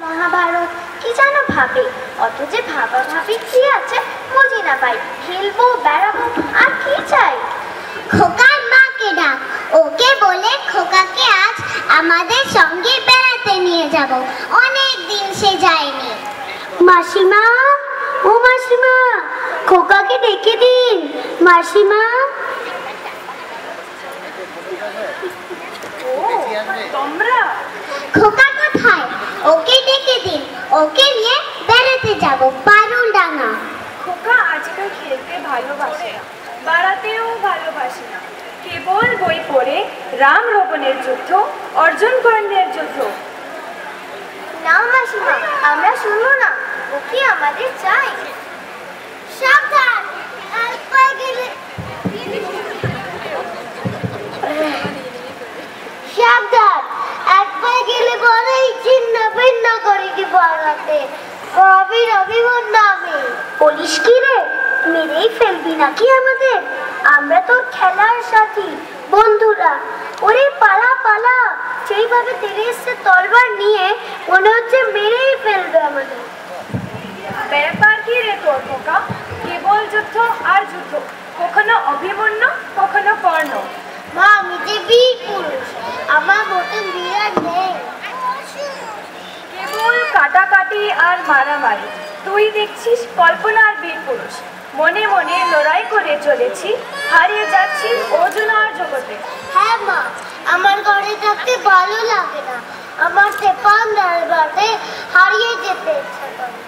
মহাভারত কি যেন ভাবে, অত যে ভাবা ভাবি কি আছে বুঝি না পাই। খেলবো, বেড়াবো, আর কি চাই? খোকার মাকে ডাক, ওকে বলে খোকাকে আজ আমাদের সঙ্গে বেড়াতে নিয়ে যাব, অনেক দিন সে যায়নি। মাসিমা, ও মাসিমা, খোকাকে ডেকে দিন। মাসিমা, তোমরা? খোকা কোথায়? ওকে ডেকে দিন, ওকে নিয়ে বেড়াতে যাব পারুলডাঙ্গা। খোকা আজকাল খেলতে ভালোবাসে না, বেড়াতেও ভালোবাসে না, কেবল বই পড়ে রাম রাবণের যুদ্ধ, অর্জুন কর্ণের যুদ্ধ। না মাসিমা, আমরা শুনবো না, ও কি আমাদের চাই? সাবধান, এক পায়ে গেলে সাবধান, এক পায়ে গেলে বলেই চিহ্ন ভিন্ন করি কি বাড়াতে ভাবির অভিমান নামে। বলিস কি রে, মেরেই ফেলবি নাকি আমাদের? আমরা তোর খেলার সাথী, বন্ধুরা। ওরে পালা পালা, সেইভাবে তেরে এসছে তলবার নিয়ে, মনে হচ্ছে মেরেই ফেলবে আমাদের। ব্যাপার কি রে তোর খোকা? কেবল যুদ্ধ আর যুদ্ধ, কখনো অভিমন্যু, কখনো কর্ণ। মা, আমি যে বীর পুরুষ, আমার মতন বিরাট নেই। কেবল কাটাকাটি আর মারামারি। তুই দেখছিস কল্পনার বীর পুরুষ। মনে মনে লড়াই করে চলেছি, হারিয়ে যাচ্ছি অর্জুনার জগতে। হ্যাঁ মা, আমার ঘরে থাকতে ভালো লাগে না, আমার সেপান দরবারে হারিয়ে যেতে ইচ্ছা করে।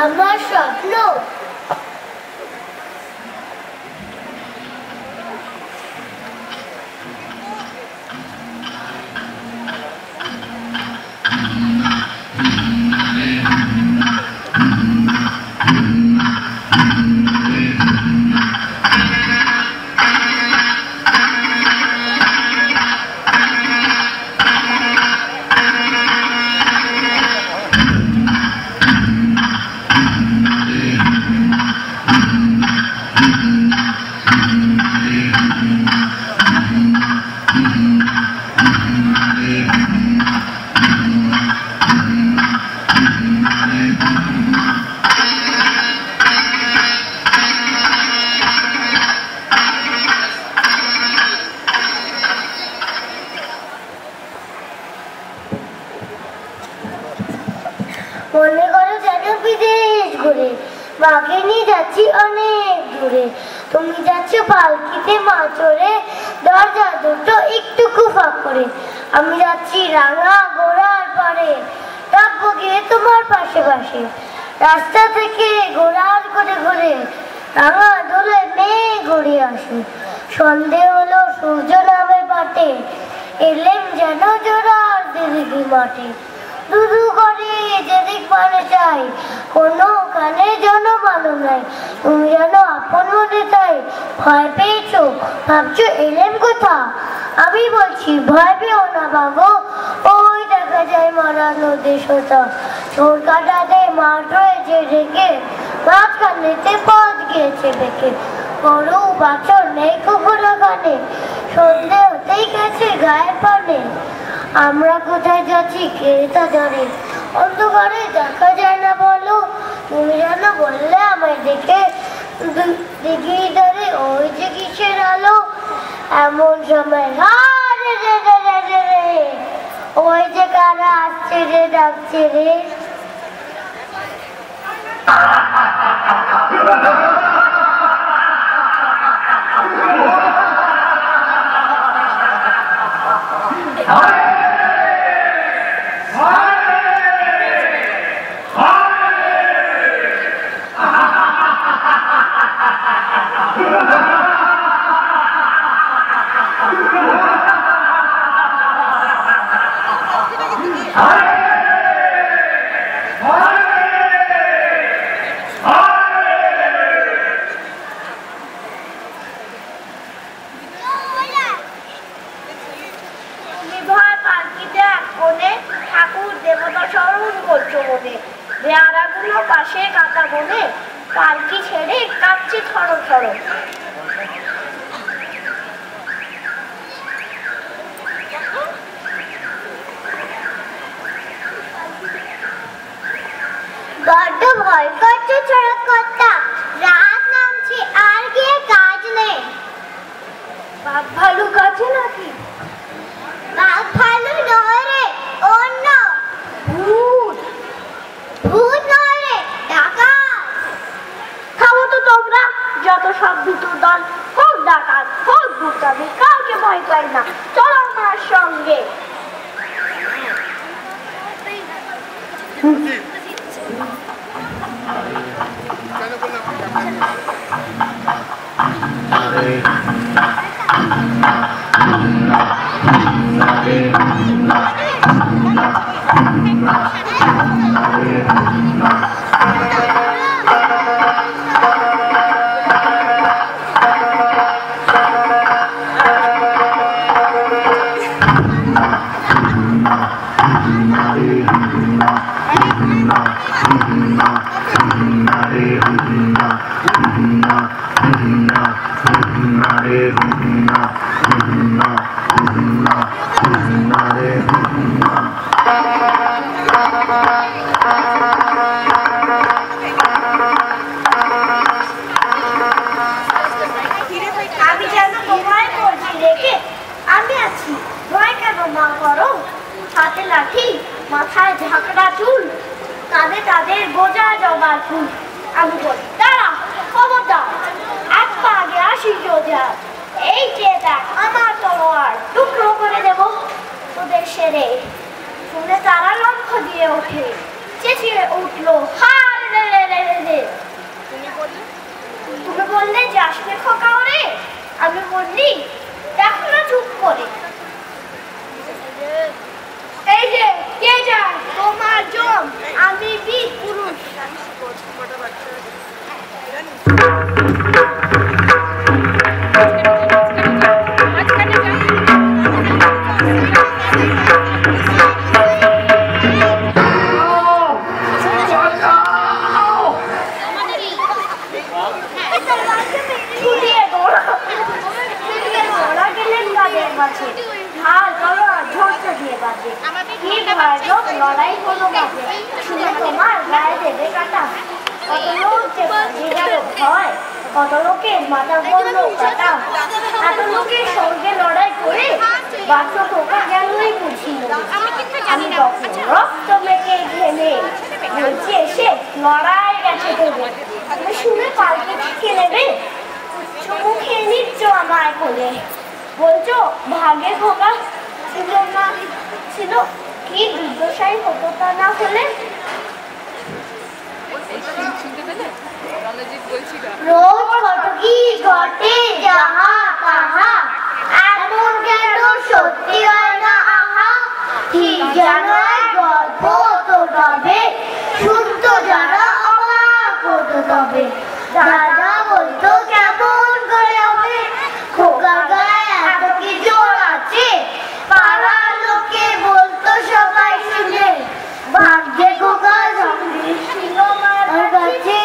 আমার স্বপ্ন মনে করো যেন বিদেশ ঘুরে, মাকে নিয়ে যাচ্ছি অনেক দূরে। তুমি যাচ্ছ পালকিতে মা চড়ে, দরজা দুটো একটুকু ফাঁক করে। আমি যাচ্ছি রাঙা ঘোড়ার পাড়ে, ডাকবো গিয়ে তোমার পাশে পাশে। রাস্তা থেকে ঘোড়ার করে ঘুরে, রাঙা দোলে মেয়ে ঘুরে আসে। সন্ধে হলো সূর্য নামে পাটে, এলেম যেন জোড়ার দিদিকে মাঠে। দুদু করে যেদিক মানে চাই, কোনো কানে যেন মানো নাই। তুমি যেন আপন মনে চাই, ভয় পেয়েছো ভাবছো এলেম কোথা। আমি বলছি ভয় পেও না বাবু, ওই দেখা যায় মারা নদী সোতা। চোর কাটাতে মাঠ রয়েছে রেখে, মাঝখানেতে পথ গিয়েছে বেঁকে। গরু বাছর নেই কুকুরা কানে, সন্ধে হতেই গেছে গায়ে পানে। আমরা কোথায় যাচ্ছি কে তা জানে, অন্ধকারে দেখা যায় না বলো। তুমি যেন বললে আমায় দেখে, দিঘির ধারে ওই যে কিসের আলো। এমন সময় ওই যে কারা আসছে রে, ডাকছে রে। পাশে কাটা বনে পালকি ছেড়ে কাঁপছে থর থর। বড্ড ভয় করছে চড়ক কর্তা, রাত নামছে আর গিয়ে কাজ নেই। বাঘ ভালুক আছে নাকি? বাঘ ভালু নয় রে, অন্য ভূত। ভূত নয় রে, ডাকাত। খাবো তো তোমরা যত সব দুটো দল, হোক ডাকাত হোক ভূত, আমি কাউকে ভয় পাই না। চলো আমার সঙ্গে। হাতে লাঠি, মাথায় ঝাঁকড়া চুল, কাঁধে তাদের বোঝা জবার ফুল। আমি বলি দাঁড়া, খবর দাও, এক পা আগে আসি যোজা। এই যে দেখ আমার তলোয়ার, টুকরো করে দেব তোদের সেরে। শুনে তারা লক্ষ্য দিয়ে ওঠে, চেঁচিয়ে উঠলো হার রে রে রে রে রে। তুমি বললে যাস নে খোকা ওরে, আমি বললি দেখো না চুপ করে। এই যে কে যায় তোমার জম, আমি বীর পুরুষ। ছুটিয়ে দৌড়া গেলেন কাদের কাছে। আর চলো ঝড়টা দিয়ে বাজে, কি ভয়ানক লড়াই হলো বাজে, শুনে তোমার গায়ে দেবে কাটা। কত লোক যে বাজে গেল ভয়, কত লোকের মাথা বললো কাটা। এত লোকের সঙ্গে লড়াই করে বাচ্চা খোকা গেলই বুঝিল। আমি তখন রক্ত মেখে ঘেমে বলছি এসে লড়াই গেছে দেবে। তুমি শুনে পাল্টে থেকে নেবে, চুমু খেয়ে নিচ্ছ আমায় কোলে। বলছো ভাগে খোকা ছিল না, ছিল কি দুর্দশাই হতো তা না হলে। রোজ কত কি ঘটে যাহা তাহা, এমন কেন সত্যি হয় না আহা। ঠিক যেন গল্প তো তবে, শুনত যারা অবাক হতো তবে। দাদা বলতো কেমন করে হবে, খোকার গায়ে এত কি জোর আছে। পাড়ার লোকে বলতো সবাই শুনে, ভাগ্যে খোকা সঙ্গে ছিল মার কাছে।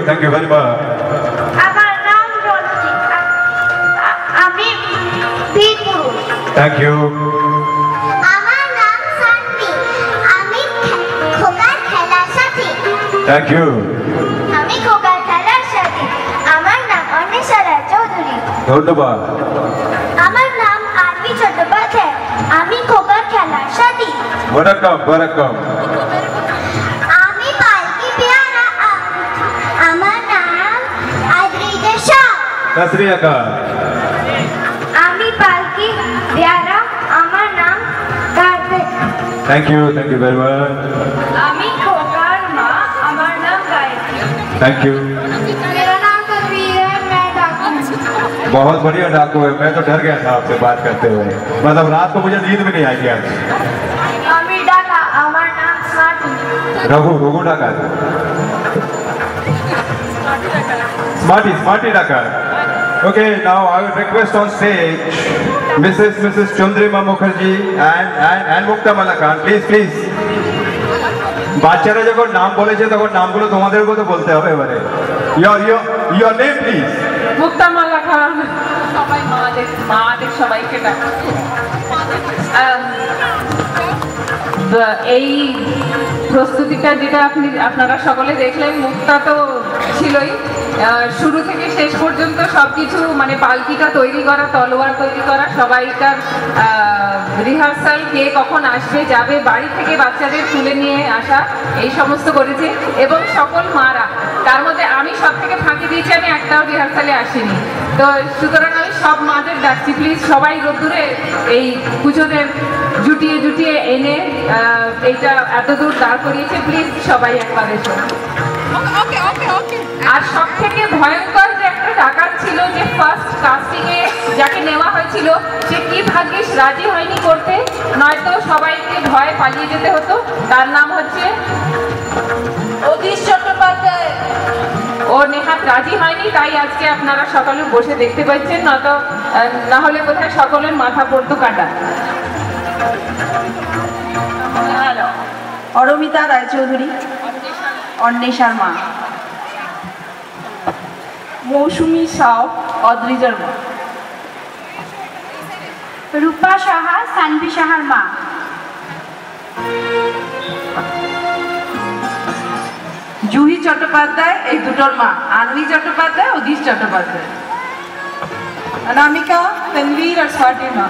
Thank you very much. আমার নাম রঞ্জিত, আমি বীরপুরুষ। Thank you. আমার নাম সানভি, আমি খোকার খেলার সাথী। Thank you. আমি খোকার খেলার সাথী। আমার নাম অনিশা রায় চৌধুরী। ধন্যবাদ। আমার নাম আরবি চট্টোপাধ্যায়, আমি খোকার খেলার সাথী। Welcome, welcome. আমি পালকি পেয়ারা, আমার নাম আদ্রিজা শাহ। Tasriyaka. আমি পালকি পেয়ারা, আমার নাম Kartik. Thank you very much. আমি খোকার মা, আমার নাম গায়ত্রী। Thank you. मेरा नाम तनवीर है, मैं डाकू हूँ। बहुत बढ़िया डाकू है, मैं तो डर गया था आपसे बात करते हुए। मतलब रात को मुझे नींद भी नहीं आएगी आज। আমি ডাকা, আমার নাম স্মার্টি। रघु डाका। Smarty डाका. Okay, now I will request on stage Mrs. Chandrima Mukherjee and Mukta Malakan. Please. বাচ্চারা যখন নাম বলেছে তখন নামগুলো তোমাদেরকেও তো বলতে হবে এবারে। Your name please. মুক্তা মালা খান। সবাই মাদের সবাইকে ডাক। এই প্রস্তুতিটা যেটা আপনারা সকলে দেখলেন, মুক্তা তো চলছিলই, শুরু থেকে শেষ পর্যন্ত সবকিছু মানে পালকিটা তৈরি করা, তলোয়ার তৈরি করা, সবাইকার রিহার্সাল, কে কখন আসবে যাবে, বাড়ি থেকে বাচ্চাদের তুলে নিয়ে আসা, এই সমস্ত করেছে। এবং সকল মারা, তার মধ্যে আমি সব থেকে ফাঁকি দিয়েছি, আমি একটাও রিহার্সালে আসিনি। তো সুতরাং আমি সব মাদের ডাকছি, প্লিজ সবাই রোদ্দুরে এই পুজোদের জুটিয়ে জুটিয়ে এনে এইটা এত দূর দাঁড় করিয়েছে, প্লিজ সবাই একবার এসো। আর সব থেকে ভয়ঙ্কর যে একটা ডাকাত ছিল, যে ফার্স্ট কাস্টিং এ যাকে নেওয়া হয়েছিল, সে কি ভাগ্যিস রাজি হয়নি করতে, নয়তো সবাইকে ভয় পালিয়ে যেতে হতো। তার নাম হচ্ছে অতীশ চট্টোপাধ্যায়। ও নেহাত রাজি হয়নি, তাই আজকে আপনারা সকালে বসে দেখতে পাচ্ছেন, নয়তো না হলে কোথায় সকলের মাথা পড়তো কাটা। অরমিতা রায়চৌধুরী, অন্বেষার মা। মৌসুমী সাউ, অদ্রিজার মা। রূপা সাহা, সানভি সাহার মা। জুহি চট্টোপাধ্যায় এই দুটোর মা, আনভি চট্টোপাধ্যায়, অধীশ চট্টোপাধ্যায়। অনামিকা, তনবীর আর স্বাতীর মা।